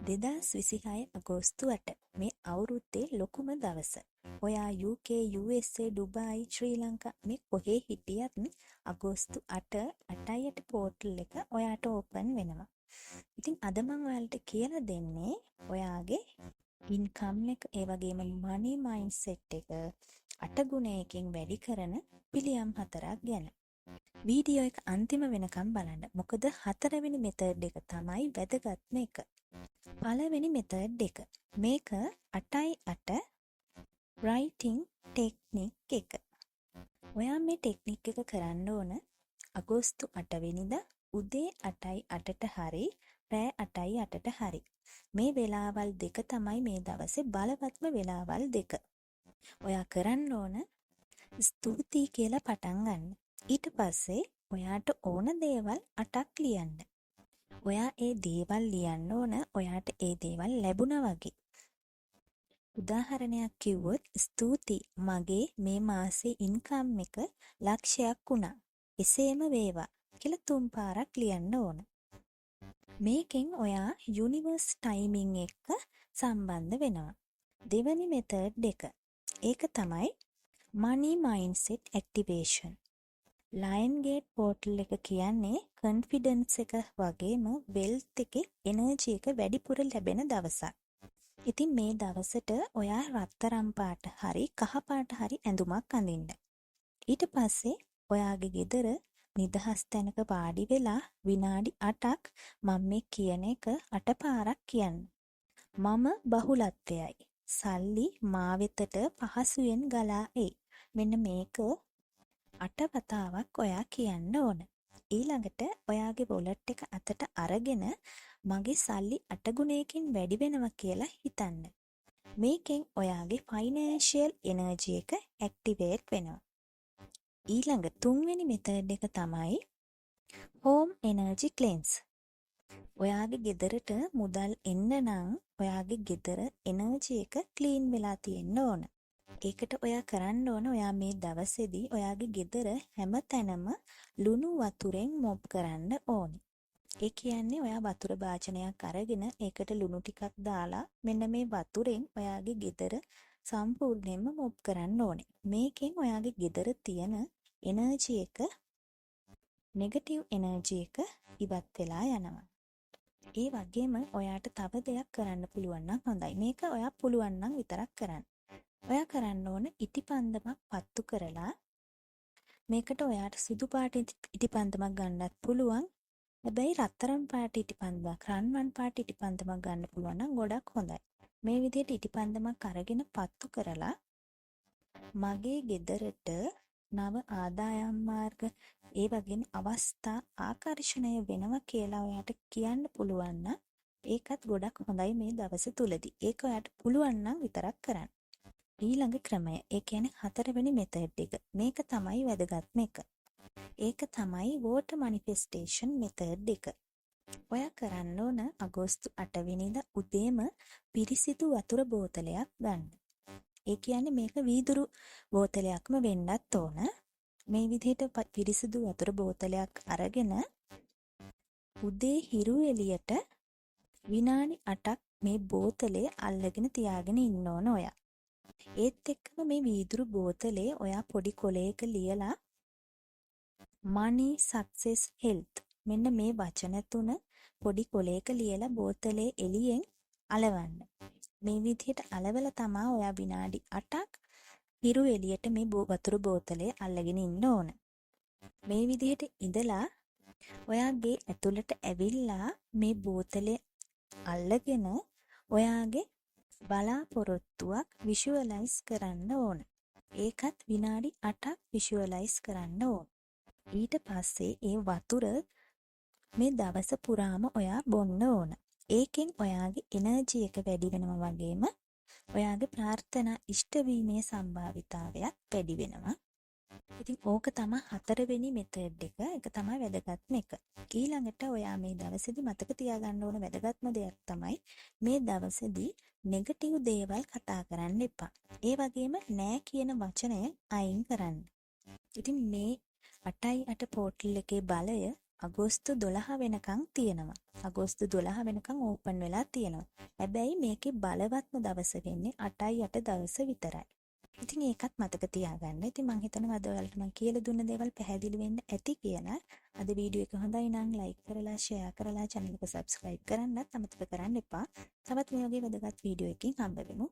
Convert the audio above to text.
2026 අගෝස්තු 8 මේ අවුරුද්දේ ලොකුම දවස. ඔයා UK, USA, ඩුබායි, ශ්‍රී ලංකා මේ කොහේ හිටියත් අගෝස්තු 8 පෝර්ටල් එක ඔයාට ඕපන් වෙනවා. ඉතින් අද මම ඔයාලට කියලා දෙන්නේ ඔයාගේ ඉන්කම් එක ඒ වගේම මනි මයින්ඩ්සෙට් එක 8 ගුණයකින් වැඩි කරන පිළියම් 4ක් ගැන. වීඩියෝ එක අන්තිම වෙනකම් බලන්න. මොකද 4 වෙනි මෙතඩ් එක තමයි වැදගත්ම එක. පළවෙනි මෙතඩ් එක. මේක 8x8 රයිටිං ටෙක්නික් එක. ඔයා මේ ටෙක්නික් එක කරන්න ඕන අගෝස්තු 8 වෙනිදා උදේ 8:08ට හරි රෑ 8:08ට හරි. මේ වෙලාවල් දෙක තමයි මේ දවසේ බලවත්ම වෙලාවල් දෙක. ඔයා කරන්න ඕන ස්තුතියි කියලා පටන් ගන්න. ඊට පස්සේ ඔයාට ඕන දේවල් 8ක් ලියන්න. ඔයා ඒ දේවල් ලියන්න ඕන ඔයාට ඒ දේවල් ලැබුණා වගේ. උදාහරණයක් කිව්වොත් ස්තුතියි මගේ මේ මාසේ ඉන්කම් එක ලක්ෂයක් වුණා. එසේම වේවා කියලා 3 පාරක් ලියන්න ඕන. මේකෙන් ඔයා යුනිවර්ස් ටයිමින් එක්ක සම්බන්ධ වෙනවා. දෙවැනි මෙතඩ් එක. ඒක තමයි මනි මයින්ඩ්සෙට් ඇක්ටිවේෂන්. ලයන් ගේට් පෝර්ටල් එක කියන්නේ කොන්ෆිඩන්ස් එක වගේම වෙල්ත් එකේ එනර්ජි එක වැඩිපුර ලැබෙන දවසක්. ඉතින් මේ දවසට ඔයා රත්තරන් පාට හරි කහ පාට හරි ඇඳුමක් අඳින්න. ඊට පස්සේ ඔයාගේ ගෙදර නිදහස් තැනක වාඩි වෙලා විනාඩි 8ක් මම මේ කියන එක 8 පාරක් කියන්න. මම බහුලත්වයයි. සල්ලි මා වෙතට පහසුවෙන් ගලා එයි. මෙන්න මේක 8 වතාවක් ඔයා කියන්න ඕන. ඊළඟට ඔයාගේ වොලට් එක අතට අරගෙන මගේ සල්ලි 8 ගුණයකින් වැඩි වෙනවා කියලා හිතන්න. මේකෙන් ඔයාගේ ෆයිනෑන්ෂියල් එනර්ජි එක ඇක්ටිවේට් වෙනවා. ඊළඟ තුන්වෙනි මෙතඩ් එක තමයි හෝම් එනර්ජි ක්ලෙන්ස්. ඔයාගේ ගෙදරට මුදල් එන්න නම් ඔයාගේ ගෙදර එනර්ජි එක ක්ලීන් වෙලා තියෙන්න ඕන. ඒකට ඔයා කරන්න ඕන ඔයා මේ දවසේදී ඔයාගේ ගෙදර හැම තැනම ලුණු වතුරෙන් මොප් කරන්න ඕනේ. ඒ කියන්නේ ඔයා වතුර භාජනයක් අරගෙන ඒකට ලුණු ටිකක් දාලා මෙන්න මේ වතුරෙන් ඔයාගේ ගෙදර සම්පූර්ණයෙන්ම මොප් කරන්න ඕනේ. මේකෙන් ඔයාගේ ගෙදර තියෙන එනර්ජි එක නෙගටිව් එනර්ජි එක ඉවත් වෙලා යනවා. ඒ වගේම ඔයාට තව දෙයක් කරන්න පුළුවන් නම් හොඳයි. මේක ඔයා පුළුවන් නම් විතරක් කරන්න. ඔයා කරන්න ඕන ඉටිපන්දමක් පත්තු කරලා මේකට ඔයාට සුදු පාට ඉටිපන්දමක් ගන්නත් පුළුවන්. හැබැයි රත්තරන් පාට ඉටිපන්දමක්, රන්වන් පාට ඉටිපන්දමක් ගන්න පුළුවන් නම් ගොඩක් හොඳයි. මේ විදිහට ඉටිපන්දමක් අරගෙන පත්තු කරලා මගේ ගෙදරට නව ආදායම් මාර්ග ඒ වගේම අවස්ථා ආකර්ෂණය වෙනවා කියලා ඔයාට කියන්න පුළුවන් නම් ඒකත් ගොඩක් හොඳයි මේ දවස තුලදී. ඒක ඔයාට පුළුවන් නම් විතරක් කරන්න. ඊළඟ ක්‍රමය ඒ කියන්නේ 4 වෙනි මෙතඩ් එක. මේක තමයි වැදගත්ම එක. ඒක තමයි වෝටර් මැනිෆෙස්ටේෂන් මෙතඩ් එක. ඔයා කරන්න ඕන අගෝස්තු 8 වෙනිදා උදේම පිරිසිදු වතුර බෝතලයක් ගන්න. ඒ කියන්නේ මේක වීදුරු බෝතලයක්ම වෙන්නත් ඕන. මේ විදිහට පිරිසිදු වතුර බෝතලයක් අරගෙන උදේ හිරු එළියට විනාඩි 8ක් මේ බෝතලේ අල්ලගෙන තියාගෙන ඉන්න ඕන ඔයා. ඒත් එක්කම මේ වීදුරු බෝතලේ ඔයා පොඩි කොලයක ලියලා money success health මෙන්න මේ වචන තුන පොඩි කොලයක ලියලා බෝතලේ එළියෙන් අලවන්න. මේ විදිහට අලවලා තමයි ඔයා විනාඩි 8ක් හිරු එළියට මේ වතුර බෝතලේ අල්ලගෙන ඉන්න ඕන. මේ විදිහට ඉඳලා ඔයාගේ ඇතුළට ඇවිල්ලා මේ බෝතලේ අල්ලගෙන ඔයාගේ බලාපොරොත්තුවක් විෂුවලයිස් කරන්න ඕන. ඒකත් විනාඩි 8ක් විෂුවලයිස් කරන්න ඕන. ඊට පස්සේ ඒ වතුර මේ දවස පුරාම ඔයා බොන්න ඕන. ඒකෙන් ඔයාගේ එනර්ජි එක වැඩි වෙනවා වගේම ඔයාගේ ප්‍රාර්ථනා ඉෂ්ට වීමේ සම්භාවිතාවයත් වැඩි වෙනවා. ඉතින් ඕක තමයි 4 වෙනි මෙතඩ් එක. ඒක තමයි වැදගත්ම එක. ඊළඟට ඔයා මේ දවසේදී මතක තියාගන්න ඕන වැදගත්ම දෙයක් තමයි මේ දවසේදී නෙගටිව් දේවල් කතා කරන්න එපා. ඒ වගේම නෑ කියන වචනය අයින් කරන්න. ඉතින් මේ 8x8 පෝර්ටල් එකේ බලය අගෝස්තු 12 වෙනකන් තියෙනවා. අගෝස්තු 12 වෙනකන් ඕපන් වෙලා තියෙනවා. හැබැයි මේකේ බලවත්ම දවස වෙන්නේ 8යි 8 දවස විතරයි. ඉතින් ඒකත් මතක තියාගන්න. ඉතින් මම හිතනවා අද ඔයාලට මම කියලා දුන්න දේවල් පැහැදිලි වෙන්න ඇති කියලා. අද වීඩියෝ එක හොඳයි නම් ලයික් කරලා ෂෙයා කරලා channel එක subscribe කරන්නත් අමතක කරන්න එපා. තවත් මේ වගේ වැදගත් වීඩියෝ එකකින් හම්බ වෙමු.